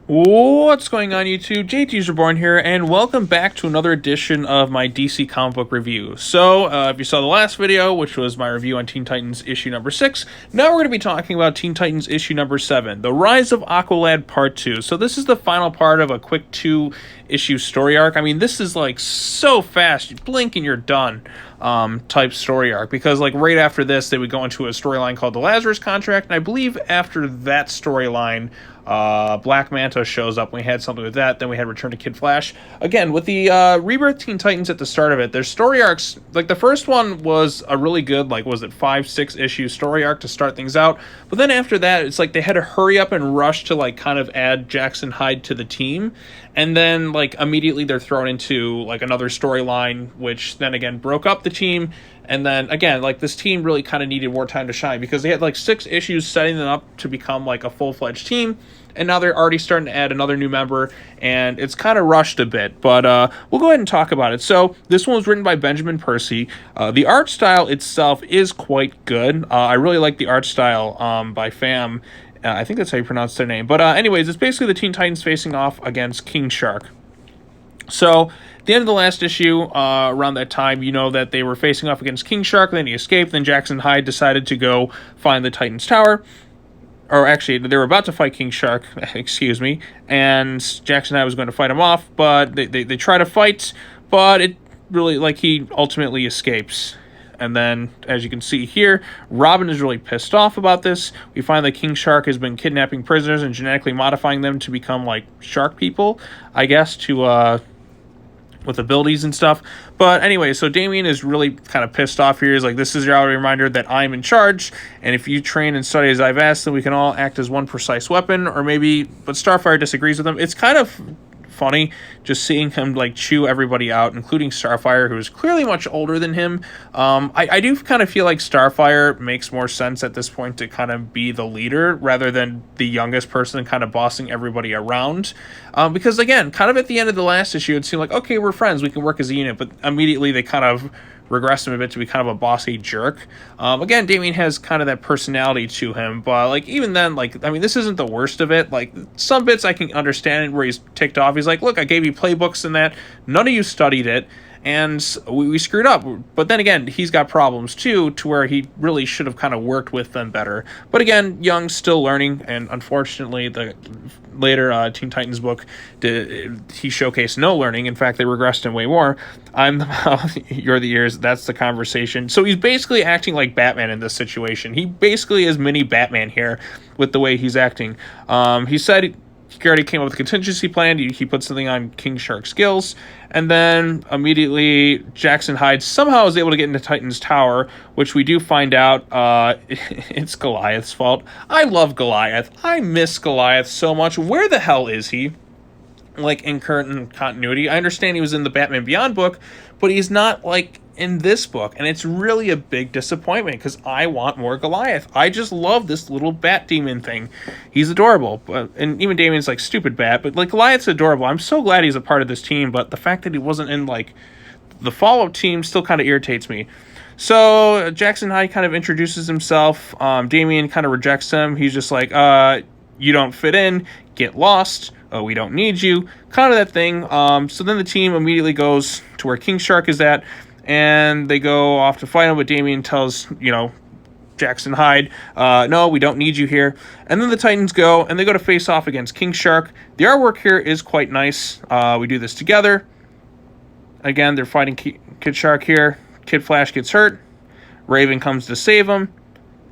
What's going on, YouTube? JT's Reborn here, and welcome back to another edition of my DC comic book review. So, if you saw the last video, which was my review on Teen Titans issue number 6, now we're going to be talking about Teen Titans issue number 7, The Rise of Aqualad Part 2. So this is the final part of a quick 2-issue story arc. I mean, this is like so fast, you blink and you're done type story arc, because like right after this, they would go into a storyline called The Lazarus Contract, and I believe after that storyline, Black Manta shows up. We had something with that. Then we had Return to Kid Flash. Again, with the Rebirth Teen Titans at the start of it, their story arcs, like the first one was a really good, like, was it 5-6 issue story arc to start things out. But then after that, it's like they had to hurry up and rush to like kind of add Jackson Hyde to the team. And then like immediately they're thrown into like another storyline, which then again broke up the team. And then again, like this team really kind of needed more time to shine because they had like 6 issues setting them up to become like a full-fledged team. And now they're already starting to add another new member, and it's kind of rushed a bit, but we'll go ahead and talk about it. So this one was written by Benjamin Percy. The art style itself is quite good. I really like the art style by Fam. I think that's how you pronounce their name. But anyways, it's basically the Teen Titans facing off against King Shark. So at the end of the last issue, around that time, you know that they were facing off against King Shark, then he escaped, then Jackson Hyde decided to go find the Titans Tower. Or actually, they were about to fight King Shark, excuse me, and Jackson Hyde was going to fight him off, but they try to fight, but it really, like, he ultimately escapes. And then, as you can see here, Robin is really pissed off about this. We find that King Shark has been kidnapping prisoners and genetically modifying them to become, like, shark people, I guess, to, with abilities and stuff. But anyway, so Damian is really kind of pissed off here. He's like, this is your reminder that I'm in charge, and if you train and study as I've asked, then we can all act as one precise weapon, or maybe, but Starfire disagrees with him. It's kind of funny just seeing him like chew everybody out, including Starfire, who is clearly much older than him. I do kind of feel like Starfire makes more sense at this point to kind of be the leader rather than the youngest person kind of bossing everybody around, because again, kind of at the end of the last issue, it seemed like, okay, we're friends, we can work as a unit, but immediately they kind of regress him a bit to be kind of a bossy jerk. Again, Damian has kind of that personality to him, but like even then, like, I mean, this isn't the worst of it. Like some bits I can understand where he's ticked off. He's like, look, I gave you playbooks and that, none of you studied it, and we screwed up. But then again, he's got problems too, to where he really should have kind of worked with them better. But again, young, still learning, and unfortunately, the later Teen Titans book, he showcased no learning. In fact, they regressed him way more. I'm the mouth, you're the ears, that's the conversation. So he's basically acting like Batman in this situation. He basically is mini Batman here with the way he's acting. He said he already came up with a contingency plan. He put something on King Shark's skills, and then immediately Jackson Hyde somehow is able to get into Titan's Tower, which we do find out it's Goliath's fault. I love Goliath. I miss Goliath so much. Where the hell is he? Like in current continuity, I understand he was in the Batman Beyond book, but he's not like in this book, and it's really a big disappointment because I want more Goliath. I just love this little bat demon thing. He's adorable, and even Damian's like stupid bat, but like Goliath's adorable. I'm so glad he's a part of this team, but the fact that he wasn't in like the follow-up team still kind of irritates me. So Jackson Hyde kind of introduces himself. Damian kind of rejects him. He's just like, you don't fit in, get lost. Oh, we don't need you, kind of that thing. So then the team immediately goes to where King Shark is at, and they go off to fight him, but Damian tells, Jackson Hyde, no, we don't need you here. And then the Titans go, and they go to face off against King Shark. The artwork here is quite nice. We do this together. Again, they're fighting Kid Shark here. Kid Flash gets hurt. Raven comes to save him.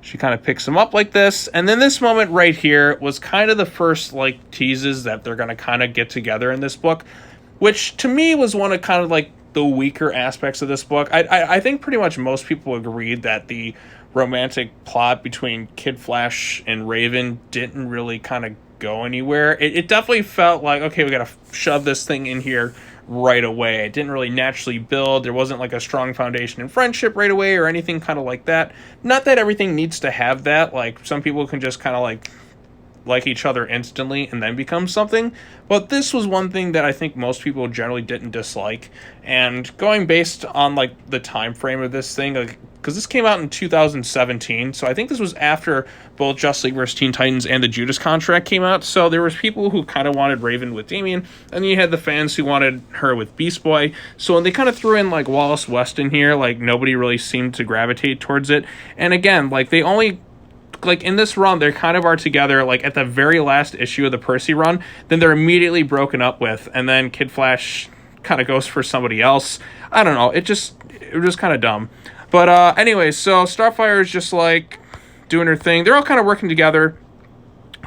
She kind of picks him up like this. And then this moment right here was kind of the first, like, teases that they're going to kind of get together in this book, which to me was one of kind of, like, the weaker aspects of this book. I think pretty much most people agreed that the romantic plot between Kid Flash and Raven didn't really kind of go anywhere. It definitely felt like, okay, we got to shove this thing in here right away. It didn't really naturally build. There wasn't like a strong foundation in friendship right away or anything kind of like that. Not that everything needs to have that. Like some people can just kind of like each other instantly and then become something. But this was one thing that I think most people generally didn't dislike. And going based on like the time frame of this thing, like because this came out in 2017, so I think this was after both Justice League vs. Teen Titans and the Judas Contract came out. So there was people who kind of wanted Raven with Damian, and then you had the fans who wanted her with Beast Boy. So when they kind of threw in like Wallace West in here, like nobody really seemed to gravitate towards it. And again, like they only, like in this run, they kind of are together like at the very last issue of the Percy run, then they're immediately broken up with, and then Kid Flash kind of goes for somebody else. I don't know, it was just kind of dumb. But anyway, so Starfire is just like doing her thing. They're all kind of working together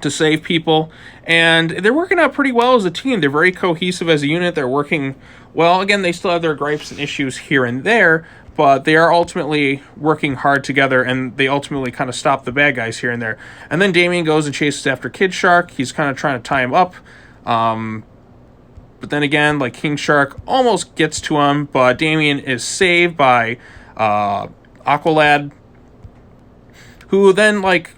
to save people, and they're working out pretty well as a team. They're very cohesive as a unit. They're working well. Again, they still have their gripes and issues here and there, but they are ultimately working hard together, and they ultimately kind of stop the bad guys here and there. And then Damian goes and chases after Kid Shark. He's kind of trying to tie him up. But then again, like King Shark almost gets to him, but Damian is saved by Aqualad, who then like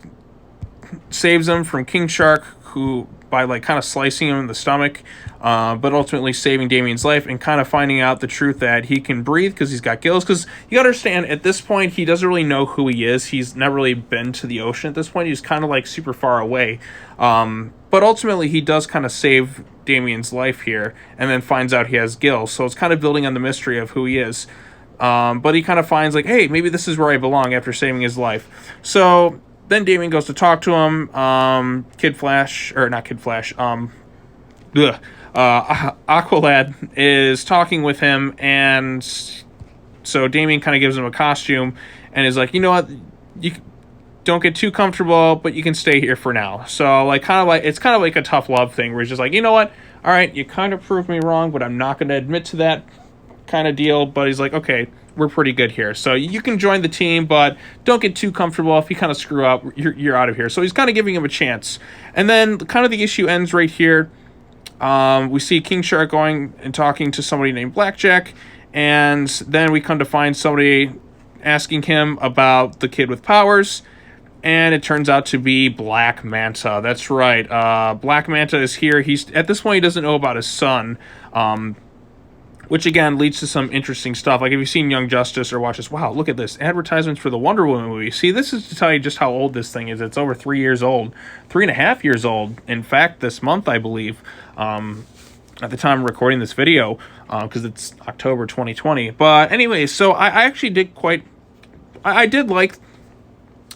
saves him from King Shark, who by like kind of slicing him in the stomach, but ultimately saving Damian's life and kind of finding out the truth that he can breathe because he's got gills. Because you gotta understand, at this point he doesn't really know who he is. He's never really been to the ocean at this point. He's kind of like super far away, but ultimately he does kind of save Damian's life here, and then finds out he has gills. So it's kind of building on the mystery of who he is. But he kind of finds like, hey, maybe this is where I belong after saving his life. So then Damian goes to talk to him. Aqualad is talking with him, and so Damian kind of gives him a costume and is like, you know what, you don't get too comfortable, but you can stay here for now. So like it's kind of like a tough love thing where he's just like, you know what, all right, you kind of proved me wrong, but I'm not going to admit to that kind of deal. But he's like, okay, we're pretty good here, so you can join the team, but don't get too comfortable. If you kind of screw up, you're out of here. So he's kind of giving him a chance. And then kind of the issue ends right here. We see King Shark going and talking to somebody named Blackjack, and then we come to find somebody asking him about the kid with powers, and it turns out to be Black Manta. That's right. Black Manta is here. He's at this point he doesn't know about his son, which again leads to some interesting stuff. Like if you've seen Young Justice or watch this, wow, look at this, advertisements for the Wonder Woman movie. See, this is to tell you just how old this thing is. It's over 3 years old, 3.5 years old. In fact, this month, I believe, at the time of recording this video, because it's October 2020. But anyway, so I actually did I did like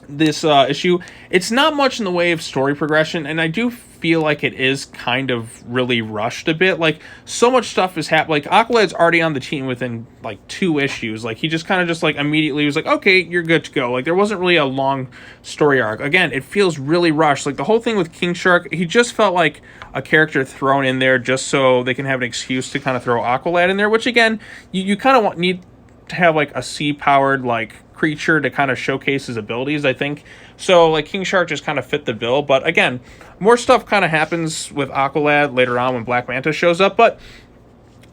this issue. It's not much in the way of story progression, and I do feel like it is kind of really rushed a bit. Like so much stuff is happening. Like Aqualad's already on the team within like 2 issues. Like he just kind of just like immediately was like, okay, you're good to go. Like there wasn't really a long story arc. Again, it feels really rushed. Like the whole thing with King Shark, he just felt like a character thrown in there just so they can have an excuse to kind of throw Aqualad in there, which again, you kind of need to have like a sea-powered like creature to kind of showcase his abilities, I think. So like King Shark just kind of fit the bill. But again, more stuff kind of happens with Aqualad later on when Black Manta shows up. But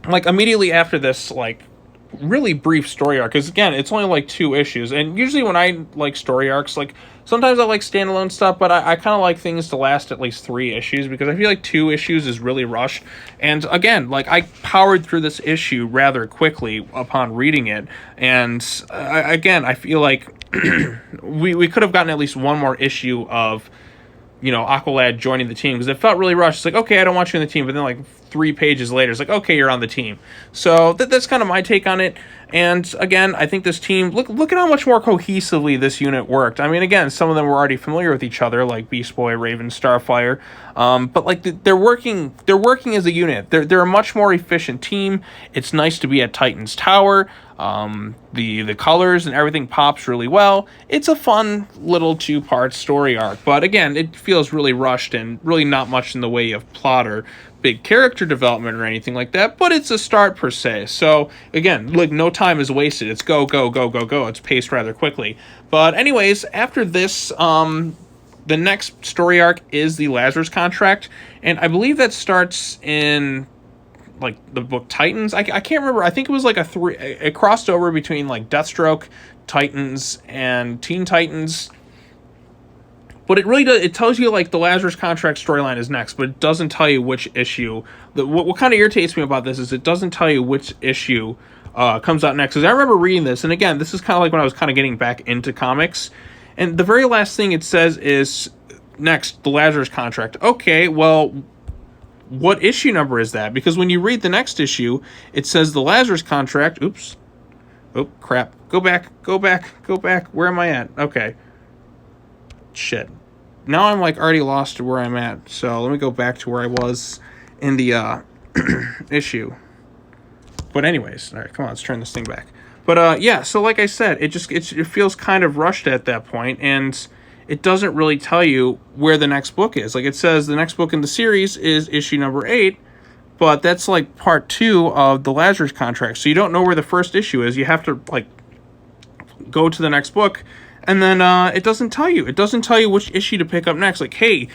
like immediately after this like really brief story arc, because again it's only like 2 issues, and usually when I like story arcs, like sometimes I like standalone stuff, but I kind of like things to last at least 3 issues, because I feel like 2 issues is really rushed. And again, like I powered through this issue rather quickly upon reading it, and I feel like we could have gotten at least 1 more issue of, you know, Aqualad joining the team, because it felt really rushed. It's like, okay, I don't want you in the team, but then like 3 pages later it's like, okay, you're on the team. So that's kind of my take on it. And again, I think this team, look at how much more cohesively this unit worked. I mean, again, some of them were already familiar with each other, like Beast Boy, Raven, Starfire, but like they're working as a unit. They're a much more efficient team. It's nice to be at Titan's Tower. The colors and everything pops really well. It's a fun little 2-part story arc, but again, it feels really rushed and really not much in the way of plot or big character development or anything like that, but it's a start per se. So again, like no time is wasted. It's go, go, go, go, go. It's paced rather quickly. But anyways, after this, the next story arc is the Lazarus Contract, and I believe that starts in like the book Titans. I can't remember. I think it was like it crossed over between like Deathstroke, Titans, and Teen Titans. But it really does. It tells you like the Lazarus Contract storyline is next, but it doesn't tell you which issue. What kind of irritates me about this is it doesn't tell you which issue comes out next. Because I remember reading this, and again, this is kind of like when I was kind of getting back into comics, and the very last thing it says is, next, the Lazarus Contract. Okay, well, what issue number is that? Because when you read the next issue, it says the Lazarus Contract. Oops. Oh, crap. Go back. Where am I at? Okay. Shit. Now I'm, like, already lost to where I'm at. So let me go back to where I was in the issue. But anyways, all right, come on, let's turn this thing back. But yeah, so like I said, it feels kind of rushed at that point, and it doesn't really tell you where the next book is. Like, it says the next book in the series is issue number 8, but that's like part 2 of the Lazarus Contract. So you don't know where the first issue is. You have to like go to the next book, and then it doesn't tell you. It doesn't tell you which issue to pick up next. Like, hey,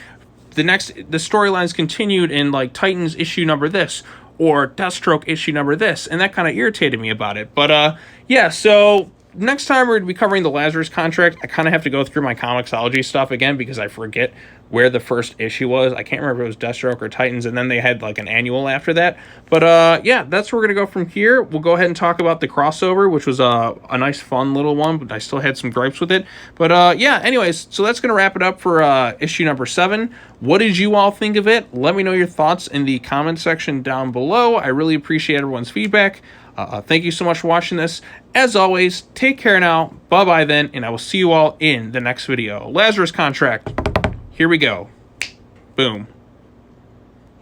the storyline's continued in like Titans issue number this, or Deathstroke issue number this, and that kind of irritated me about it. But yeah, so next time we're going to be covering the Lazarus Contract, I kind of have to go through my Comixology stuff again because I forget where the first issue was. I can't remember if it was Deathstroke or Titans, and then they had like an annual after that. But yeah, that's where we're going to go from here. We'll go ahead and talk about the crossover, which was a nice, fun little one, but I still had some gripes with it. But yeah, anyways, so that's going to wrap it up for issue number 7. What did you all think of it? Let me know your thoughts in the comment section down below. I really appreciate everyone's feedback. Thank you so much for watching this. As always, take care now. Bye-bye then, and I will see you all in the next video. Lazarus Contract. Here we go. Boom.